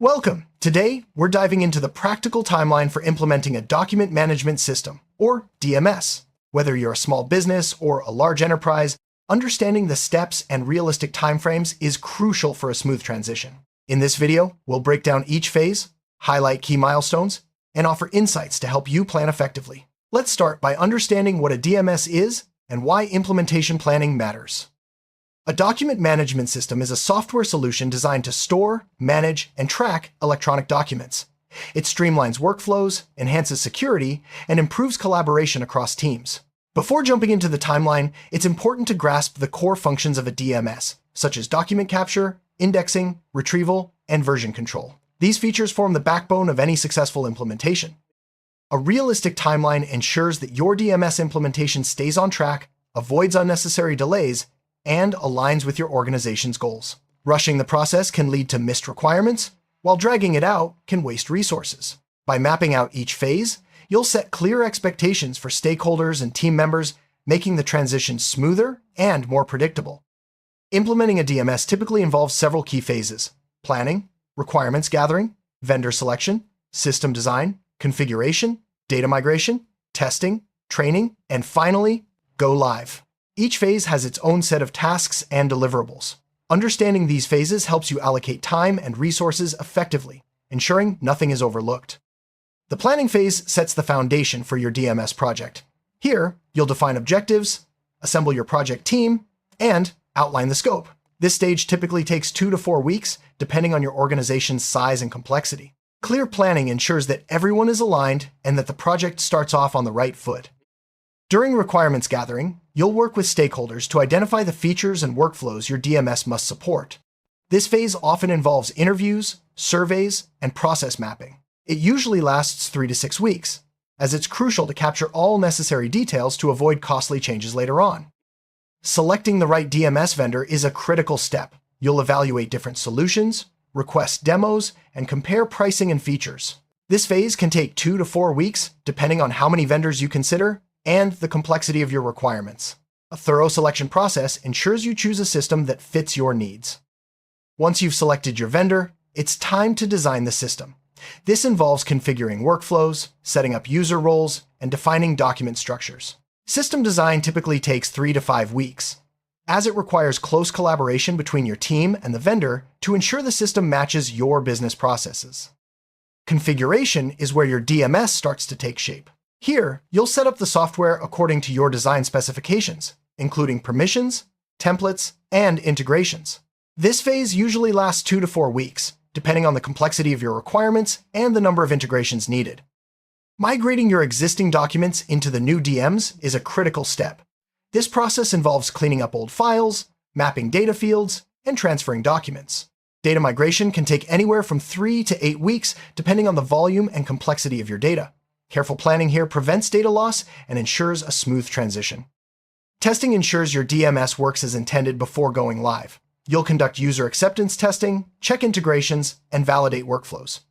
Welcome! Today, we're diving into the practical timeline for implementing a document management system, or DMS. Whether you're a small business or a large enterprise, understanding the steps and realistic timeframes is crucial for a smooth transition. In this video, we'll break down each phase, highlight key milestones, and offer insights to help you plan effectively. Let's start by understanding what a DMS is and why implementation planning matters. A document management system is a software solution designed to store, manage, and track electronic documents. It streamlines workflows, enhances security, and improves collaboration across teams. Before jumping into the timeline, it's important to grasp the core functions of a DMS, such as document capture, indexing, retrieval, and version control. These features form the backbone of any successful implementation. A realistic timeline ensures that your DMS implementation stays on track, avoids unnecessary delays, and aligns with your organization's goals. Rushing the process can lead to missed requirements, while dragging it out can waste resources. By mapping out each phase, you'll set clear expectations for stakeholders and team members, making the transition smoother and more predictable. Implementing a DMS typically involves several key phases: planning, requirements gathering, vendor selection, system design, configuration, data migration, testing, training, and finally, go live. Each phase has its own set of tasks and deliverables. Understanding these phases helps you allocate time and resources effectively, ensuring nothing is overlooked. The planning phase sets the foundation for your DMS project. Here, you'll define objectives, assemble your project team, and outline the scope. This stage typically takes 2 to 4 weeks, depending on your organization's size and complexity. Clear planning ensures that everyone is aligned and that the project starts off on the right foot. During requirements gathering, you'll work with stakeholders to identify the features and workflows your DMS must support. This phase often involves interviews, surveys, and process mapping. It usually lasts 3 to 6 weeks, as it's crucial to capture all necessary details to avoid costly changes later on. Selecting the right DMS vendor is a critical step. You'll evaluate different solutions, request demos, and compare pricing and features. This phase can take 2 to 4 weeks, depending on how many vendors you consider and the complexity of your requirements. A thorough selection process ensures you choose a system that fits your needs. Once you've selected your vendor, it's time to design the system. This involves configuring workflows, setting up user roles, and defining document structures. System design typically takes 3 to 5 weeks, as it requires close collaboration between your team and the vendor to ensure the system matches your business processes. Configuration is where your DMS starts to take shape. Here, you'll set up the software according to your design specifications, including permissions, templates, and integrations. This phase usually lasts 2 to 4 weeks, depending on the complexity of your requirements and the number of integrations needed. Migrating your existing documents into the new DMs is a critical step. This process involves cleaning up old files, mapping data fields, and transferring documents. Data migration can take anywhere from 3 to 8 weeks, depending on the volume and complexity of your data. Careful planning here prevents data loss and ensures a smooth transition. Testing ensures your DMS works as intended before going live. You'll conduct user acceptance testing, check integrations, and validate workflows.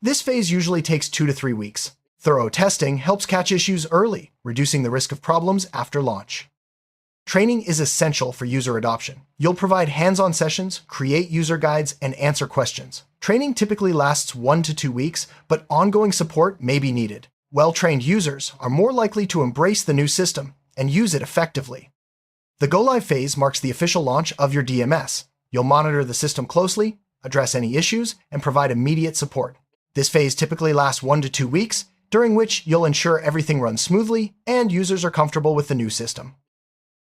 This phase usually takes 2 to 3 weeks. Thorough testing helps catch issues early, reducing the risk of problems after launch. Training is essential for user adoption. You'll provide hands-on sessions, create user guides, and answer questions. Training typically lasts 1 to 2 weeks, but ongoing support may be needed. Well-trained users are more likely to embrace the new system and use it effectively. The go-live phase marks the official launch of your DMS. You'll monitor the system closely, address any issues, and provide immediate support. This phase typically lasts 1 to 2 weeks, during which you'll ensure everything runs smoothly and users are comfortable with the new system.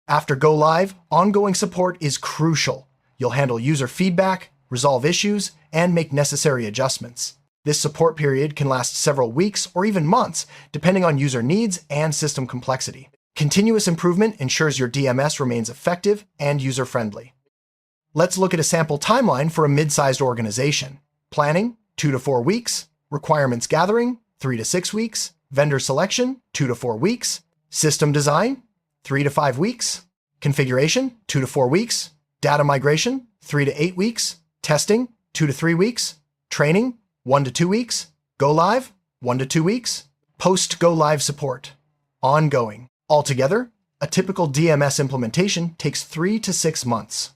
After go-live, ongoing support is crucial. You'll handle user feedback, resolve issues, and make necessary adjustments. This support period can last several weeks or even months, depending on user needs and system complexity. Continuous improvement ensures your DMS remains effective and user-friendly. Let's look at a sample timeline for a mid-sized organization. Planning, 2 to 4 weeks. Requirements gathering, 3 to 6 weeks. Vendor selection, 2 to 4 weeks. System design, 3 to 5 weeks. Configuration, 2 to 4 weeks. Data migration, 3 to 8 weeks. Testing, 2 to 3 weeks. Training, 1 to 2 weeks. Go live, 1 to 2 weeks. Post-go live support, ongoing. Altogether, a typical DMS implementation takes 3 to 6 months.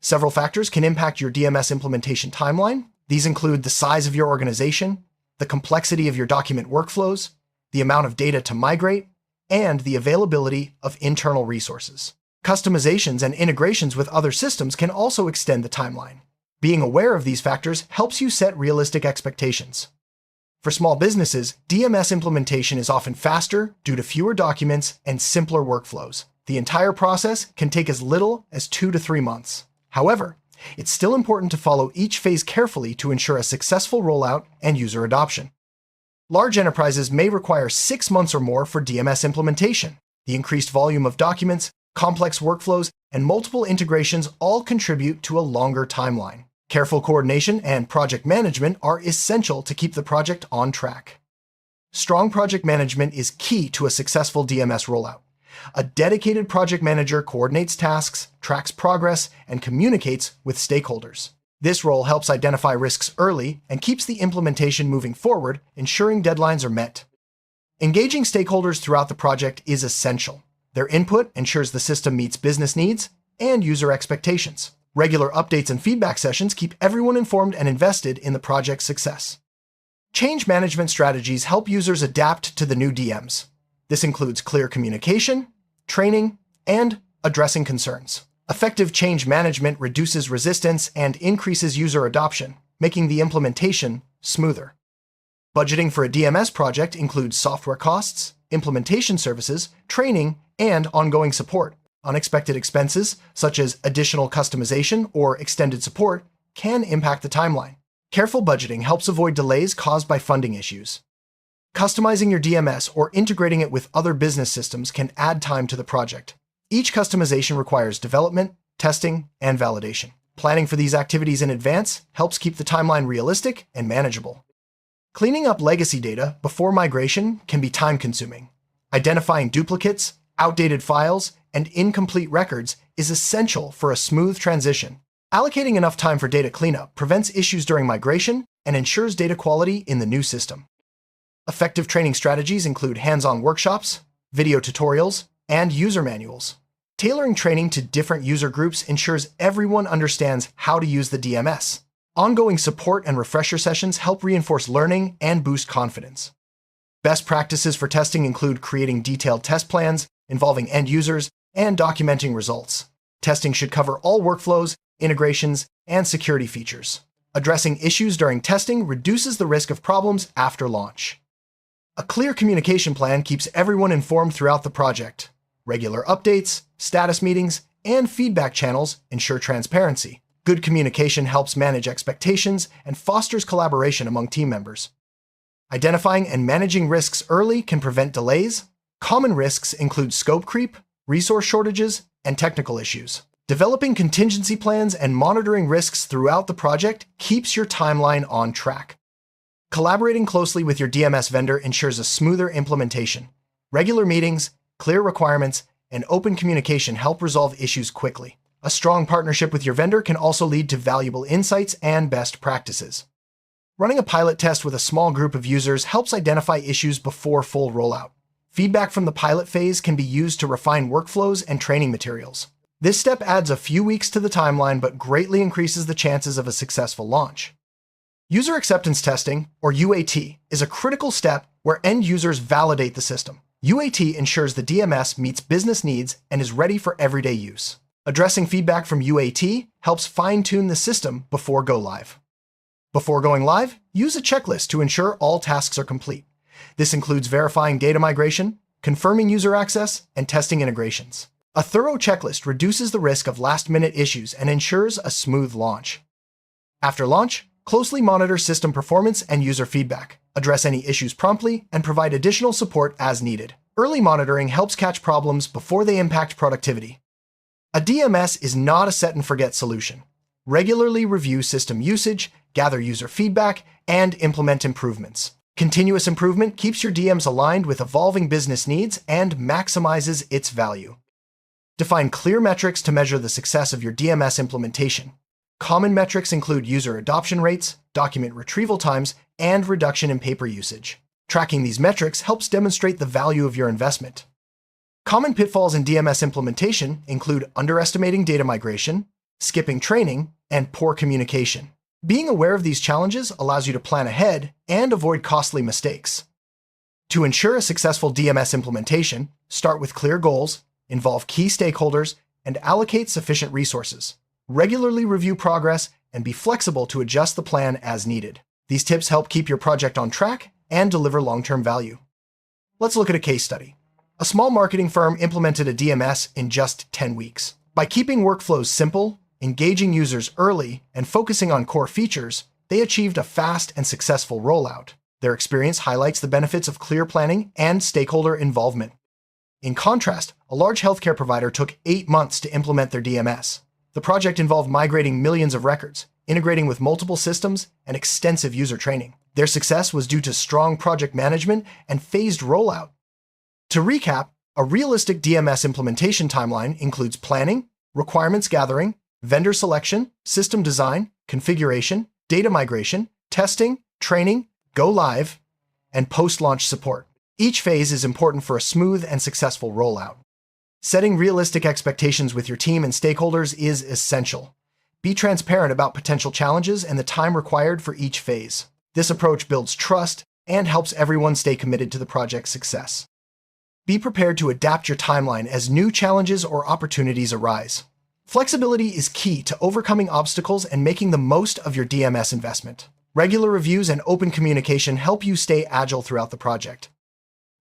Several factors can impact your DMS implementation timeline. These include the size of your organization, the complexity of your document workflows, the amount of data to migrate, and the availability of internal resources. Customizations and integrations with other systems can also extend the timeline. Being aware of these factors helps you set realistic expectations. For small businesses, DMS implementation is often faster due to fewer documents and simpler workflows. The entire process can take as little as 2 to 3 months. However, it's still important to follow each phase carefully to ensure a successful rollout and user adoption. Large enterprises may require 6 months or more for DMS implementation. The increased volume of documents, complex workflows, and multiple integrations all contribute to a longer timeline. Careful coordination and project management are essential to keep the project on track. Strong project management is key to a successful DMS rollout. A dedicated project manager coordinates tasks, tracks progress, and communicates with stakeholders. This role helps identify risks early and keeps the implementation moving forward, ensuring deadlines are met. Engaging stakeholders throughout the project is essential. Their input ensures the system meets business needs and user expectations. Regular updates and feedback sessions keep everyone informed and invested in the project's success. Change management strategies help users adapt to the new DMs. This includes clear communication, training, and addressing concerns. Effective change management reduces resistance and increases user adoption, making the implementation smoother. Budgeting for a DMS project includes software costs, implementation services, training, and ongoing support. Unexpected expenses, such as additional customization or extended support, can impact the timeline. Careful budgeting helps avoid delays caused by funding issues. Customizing your DMS or integrating it with other business systems can add time to the project. Each customization requires development, testing, and validation. Planning for these activities in advance helps keep the timeline realistic and manageable. Cleaning up legacy data before migration can be time-consuming. Identifying duplicates, outdated files, and incomplete records is essential for a smooth transition. Allocating enough time for data cleanup prevents issues during migration and ensures data quality in the new system. Effective training strategies include hands-on workshops, video tutorials, and user manuals. Tailoring training to different user groups ensures everyone understands how to use the DMS. Ongoing support and refresher sessions help reinforce learning and boost confidence. Best practices for testing include creating detailed test plans involving end users and documenting results. Testing should cover all workflows, integrations, and security features. Addressing issues during testing reduces the risk of problems after launch. A clear communication plan keeps everyone informed throughout the project. Regular updates, status meetings, and feedback channels ensure transparency. Good communication helps manage expectations and fosters collaboration among team members. Identifying and managing risks early can prevent delays. Common risks include scope creep, resource shortages, and technical issues. Developing contingency plans and monitoring risks throughout the project keeps your timeline on track. Collaborating closely with your DMS vendor ensures a smoother implementation. Regular meetings, clear requirements, and open communication help resolve issues quickly. A strong partnership with your vendor can also lead to valuable insights and best practices. Running a pilot test with a small group of users helps identify issues before full rollout. Feedback from the pilot phase can be used to refine workflows and training materials. This step adds a few weeks to the timeline but greatly increases the chances of a successful launch. User acceptance testing, or UAT, is a critical step where end users validate the system. UAT ensures the DMS meets business needs and is ready for everyday use. Addressing feedback from UAT helps fine-tune the system before go live. Before going live, use a checklist to ensure all tasks are complete. This includes verifying data migration, confirming user access, and testing integrations. A thorough checklist reduces the risk of last-minute issues and ensures a smooth launch. After launch, closely monitor system performance and user feedback, address any issues promptly, and provide additional support as needed. Early monitoring helps catch problems before they impact productivity. A DMS is not a set-and-forget solution. Regularly review system usage, gather user feedback, and implement improvements. Continuous improvement keeps your DMs aligned with evolving business needs and maximizes its value. Define clear metrics to measure the success of your DMS implementation. Common metrics include user adoption rates, document retrieval times, and reduction in paper usage. Tracking these metrics helps demonstrate the value of your investment. Common pitfalls in DMS implementation include underestimating data migration, skipping training, and poor communication. Being aware of these challenges allows you to plan ahead and avoid costly mistakes. To ensure a successful DMS implementation, start with clear goals, involve key stakeholders, and allocate sufficient resources. Regularly review progress and be flexible to adjust the plan as needed. These tips help keep your project on track and deliver long-term value. Let's look at a case study. A small marketing firm implemented a DMS in just 10 weeks. By keeping workflows simple, engaging users early, and focusing on core features, they achieved a fast and successful rollout. Their experience highlights the benefits of clear planning and stakeholder involvement. In contrast, a large healthcare provider took 8 months to implement their DMS. The project involved migrating millions of records, integrating with multiple systems, and extensive user training. Their success was due to strong project management and phased rollout. To recap, a realistic DMS implementation timeline includes planning, requirements gathering, vendor selection, system design, configuration, data migration, testing, training, go live, and post-launch support. Each phase is important for a smooth and successful rollout. Setting realistic expectations with your team and stakeholders is essential. Be transparent about potential challenges and the time required for each phase. This approach builds trust and helps everyone stay committed to the project's success. Be prepared to adapt your timeline as new challenges or opportunities arise. Flexibility is key to overcoming obstacles and making the most of your DMS investment. Regular reviews and open communication help you stay agile throughout the project.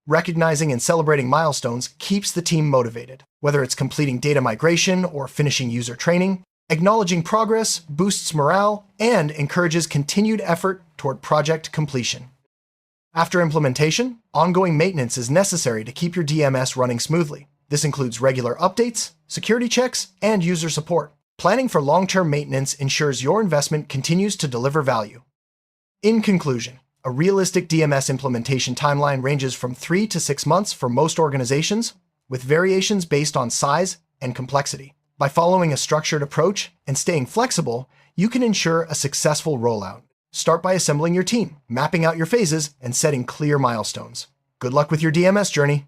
Recognizing and celebrating milestones keeps the team motivated. Whether it's completing data migration or finishing user training, acknowledging progress boosts morale and encourages continued effort toward project completion. After implementation, ongoing maintenance is necessary to keep your DMS running smoothly. This includes regular updates, security checks, and user support. Planning for long-term maintenance ensures your investment continues to deliver value. In conclusion, a realistic DMS implementation timeline ranges from 3 to 6 months for most organizations, with variations based on size and complexity. By following a structured approach and staying flexible, you can ensure a successful rollout. Start by assembling your team, mapping out your phases, and setting clear milestones. Good luck with your DMS journey.